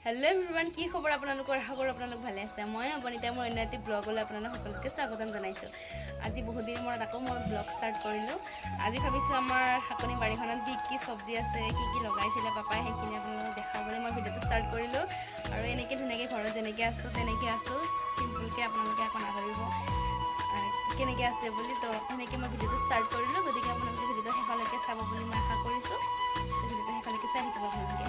Hello' everyone, কি খবৰ আপোনালোকৰ? আশা কৰোঁ আপোনালোক ভালে আছে। মই নৱনীতা, মোৰ অন্য এটি ব্লগলৈ আপোনালোক সকলোকে স্বাগতম জনাইছোঁ। আজি বহুত দিনৰ মূৰত আকৌ মই ব্লগ ষ্টাৰ্ট কৰিলোঁ। আজি ভাবিছোঁ আমাৰ শাকনি বাৰীখনত কি চব্জি আছে, কি লগাইছিলে পাপাই, সেইখিনি আপোনালোকক দেখাবলৈ মই ভিডিঅ'টো ষ্টাৰ্ট কৰিলোঁ। আৰু এনেকৈ ধুনীয়াকৈ ঘৰত যেনেকৈ আছোঁ তেনেকৈ আছোঁ, চিম্পুলকৈ আপোনালোকে আকৌ নাভাবিব কেনেকৈ আছে বুলি। তো সেনেকৈ মই ভিডিঅ'টো ষ্টাৰ্ট কৰিলোঁ। গতিকে আপোনালোকে ভিডিঅ'টো শেষলৈকে চাব বুলি মই আশা কৰিছোঁ। তো ভিডিঅ'টো শেষলৈকে চাই থাকিব আপোনালোকে।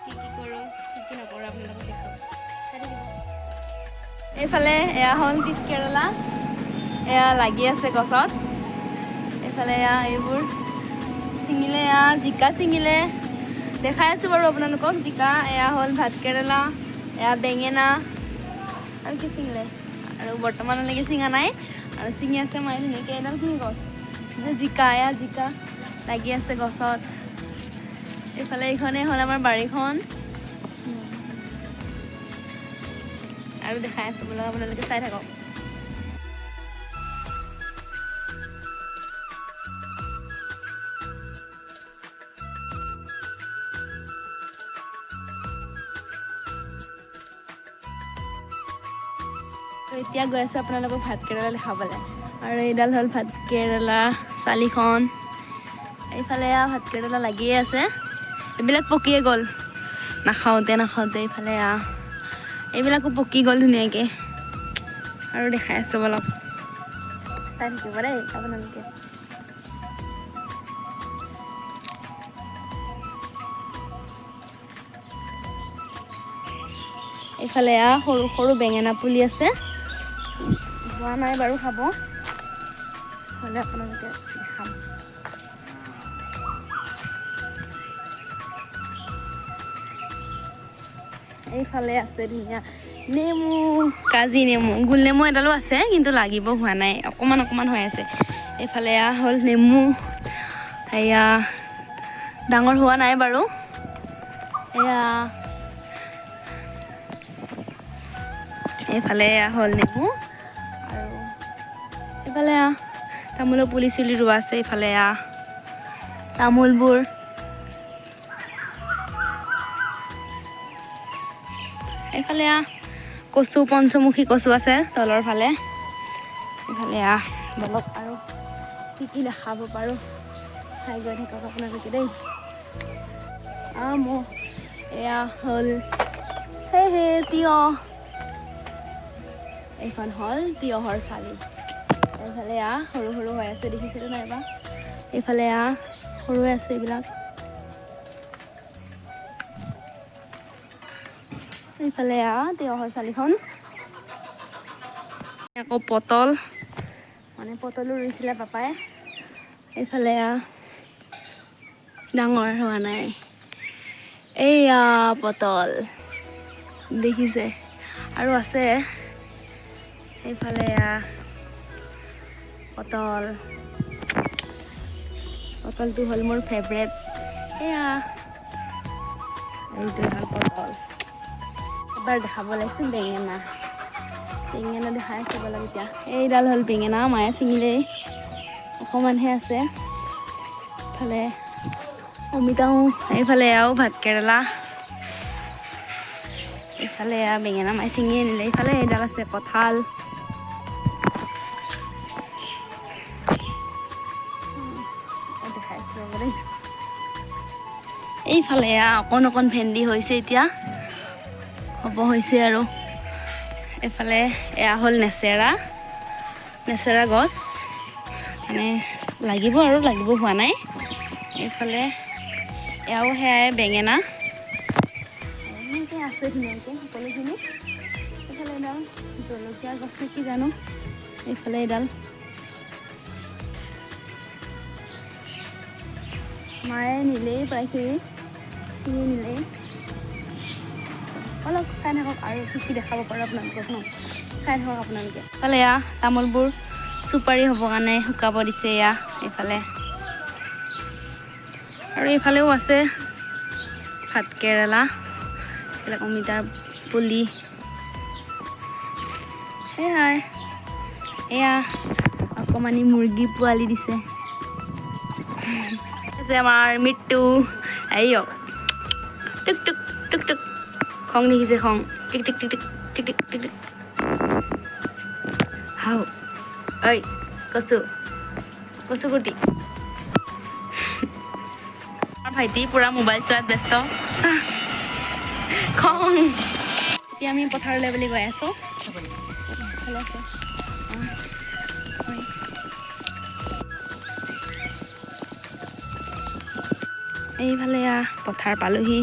কি কৰোঁ কি নকৰোঁ আপোনালোকক দেখাব, চাই থাকিব। এইফালে এয়া হ'ল তিত কেৰেলা, এয়া লাগি আছে গছত। এইফালে এয়া এইবোৰ ছিঙিলে, এয়া জিকা ছিঙিলে, দেখাই আছোঁ বাৰু আপোনালোকক। জিকা, এয়া হ'ল ভাত কেৰেলা, এয়া বেঙেনা, আৰু কি ছিঙিলে আৰু বৰ্তমানলৈকে ছিঙা নাই। আৰু ছিঙি আছে মায়ে ধুনীয়াকৈ। এডাল কি গছ, জিকা, এয়া জিকা লাগি আছে গছত। এইফালে এইখনেই হ'ল আমাৰ বাৰীখন, আৰু দেখাই আছোঁ বোলো, আপোনালোকে চাই থাকক। এতিয়া গৈ আছোঁ আপোনালোকক ভাত কেৰেলা দেখাবলৈ। আৰু এইডাল হ'ল ভাত কেৰেলা চালিখন। এইফালে ভাত কেৰেলা লাগিয়ে আছে, এইবিলাক পকিয়ে গ'ল নাখাওঁতে। এইফালে এইবিলাকো পকি গ'ল ধুনীয়াকৈ। আৰু দেখাই আছোঁ অলপ, চাই থাকিব দেই আপোনালোকে। এইফালে সৰু সৰু বেঙেনা পুলি আছে, হোৱা নাই বাৰু খাব, হ'লে আপোনালোকে দেখাম। এইফালে আছে ধুনীয়া নেমু, কাজি নেমু, গোল নেমু এডালো আছে কিন্তু লাগিব হোৱা নাই, অকণমান হৈ আছে। এইফালে হ'ল নেমু, এয়া ডাঙৰ হোৱা নাই বাৰু। এয়া এইফালে হ'ল নেমু, আৰু এইফালে তামোলৰ পুলি চুলি ৰোৱা আছে। এইফালে তামোলবোৰ, এইফালে কচু, পঞ্চমুখী কচু আছে তলৰ ফালে। এইফালে বলক আৰু কি দেখাব পাৰোঁ, খাই গৈ থাকক আপোনালোকে দেই। এয়া হ'ল তিয়ঁহ, এইখন হ'ল তিয়ঁহৰ চালি। এইফালে সৰু হৈ আছে, দেখিছেনে নাইবা? এইফালে সৰু হৈ আছে এইবিলাক। এইফালে তিয়ঁহৰ চালিখন। আকৌ পটল, মানে পটলো ৰুইছিলে পাপাই। এইফালে ডাঙৰ হোৱা নাই, এইয়া পটল দেখিছে, আৰু আছে। এইফালে পটলটো হ'ল মোৰ ফেভৰেট। এইটোৱে হ'ল পটল। এবাৰ দেখাব লাগিছিল বেঙেনা দেখাই চাব লাগে। এতিয়া এইডাল হ'ল বেঙেনা, মায়ে ছিঙিলেই, অকণমানহে আছে। এইফালে অমিতাও, এইফালে ভাত কেৰেলা, এইফালে বেঙেনা মায়ে ছিঙি আনিলে। এইফালে এইডাল আছে কঁঠাল, দেখাইছোঁ ৰ'ব দেই। এইফালে অকণ ভেন্দি হৈছে, এতিয়া হ'ব হৈছে আৰু। এইফালে হ'ল নেচেৰা গছ, মানে লাগিব হোৱা নাই। এইফালে সেয়াই বেঙেনা আছে ধুনীয়াকৈ সকলোখিনি। এইফালে এডাল জলকীয়া গছ কি জানো, এইফালে এডাল মায়ে নিলেই প্ৰায়খিনি, ছিঙি নিলেই। অলপ চাই থাকক আৰু কি দেখাব পাৰোঁ আপোনালোকক ন, চাই থাকক আপোনালোকে। এইফালে তামোলবোৰ চুপাৰি হ'বৰ কাৰণে শুকাব দিছে। এইফালে আৰু এইফালেও আছে ভাত কেৰেলা, এইবিলাক অমিতাৰ পুলি। অকণমানি মুৰ্গী পোৱালি দিছে। আমাৰ মিট্টু, টুক টুক। খং দেখিছে খং টিক টিক টিক টিক টিক টিক টিক টিক হাও ঐ কচু কচু গুটি ভাইটি পুৰা মোবাইল চোৱাত ব্যস্ত খং এতিয়া আমি পথাৰলৈ বুলি গৈ আছোঁ ভালে আছে এইফালে পথাৰ পালোহি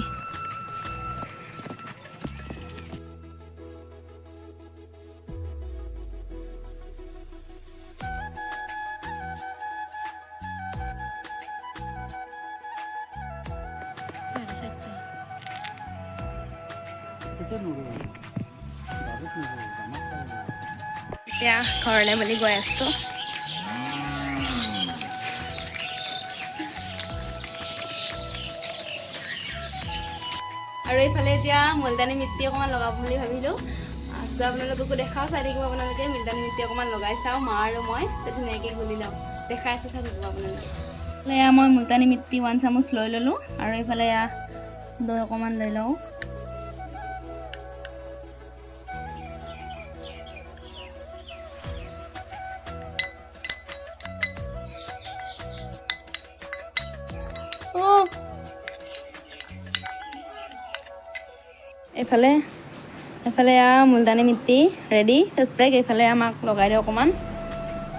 এতিয়া ঘৰলৈ বুলি গৈ আছোঁ আৰু এইফালে এতিয়া মুলতানী মিট্টি অকণমান লগাব বুলি ভাবিলোঁ তো আপোনালোককো দেখাওঁ চাই থাকিব আপোনালোকে মুলতানী মিট্টি অকণমান লগাই চাওঁ মা আৰু মই ধুনীয়াকৈ গুলি লওঁ দেখাই আছোঁ চাই থাকিব আপোনালোকে এইফালে মই মুলতানী মিট্টি 1 চামুচ লৈ ল'লোঁ আৰু এইফালে দৈ অকণমান লৈ লওঁ এইফালে মুলতানী মিট্টি ৰেডি ফেচ পেক এইফালে আমাক লগাই দিওঁ অকণমান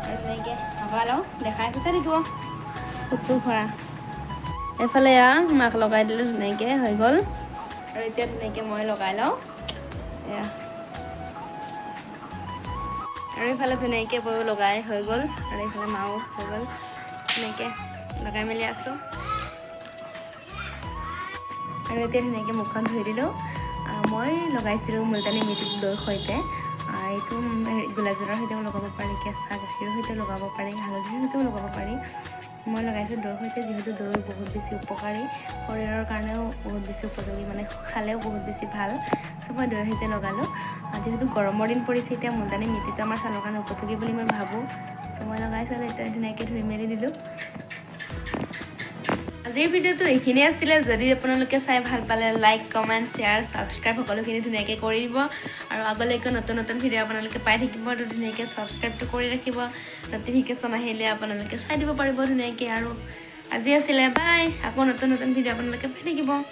আৰু তেনেকৈ লগাই লওঁ দেখাই আছে থাকিব ফুটটো ভৰা এইফালে মাক লগাই দিলোঁ ধুনীয়াকৈ হৈ গ'ল আৰু এতিয়া ধুনীয়াকৈ মই লগাই লওঁ এয়া আৰু এইফালে ধুনীয়াকৈ বৌ লগাই হৈ গ'ল আৰু এইফালে মাও হৈ গ'ল ধুনীয়াকৈ লগাই মেলি আছোঁ আৰু এতিয়া ধুনীয়াকৈ মুখখন ধুই দিলোঁ মই লগাইছিলোঁ মুলতানী মিট্টি দৈৰ সৈতে এইটো গোলাপজলৰ সৈতেও লগাব পাৰি কেঁচা গাখীৰৰ সৈতে লগাব পাৰি হালধিৰ সৈতেও লগাব পাৰি মই লগাইছোঁ দৈৰ সৈতে যিহেতু দৈ বহুত বেছি উপকাৰী শৰীৰৰ কাৰণেও বহুত বেছি উপযোগী মানে খালেও বহুত বেছি ভাল চ' মই দৈৰ সৈতে লগালোঁ যিহেতু গৰমৰ দিন পৰিছে এতিয়া মুলতানী মিট্টিটো আমাৰ ছালৰ কাৰণে উপযোগী বুলি মই ভাবোঁ চ' মই লগাইছোঁ এতিয়া ধুনীয়াকৈ ধুই মেলি দিলোঁ আজিৰ ভিডিঅ'টো এইখিনিয়ে আছিলে যদি আপোনালোকে চাই ভাল পালে লাইক কমেণ্ট শ্বেয়াৰ ছাবস্ক্ৰাইব সকলোখিনি ধুনীয়াকৈ কৰি দিব আৰু আগলৈকে নতুন নতুন ভিডিঅ' আপোনালোকে পাই থাকিব আৰু ধুনীয়াকৈ ছাবস্ক্ৰাইবটো কৰি ৰাখিব ন'টিফিকেশ্যন আহিলে আপোনালোকে চাই দিব পাৰিব ধুনীয়াকৈ আৰু আজি আছিলে বাই আকৌ নতুন নতুন ভিডিঅ' আপোনালোকে পাই থাকিব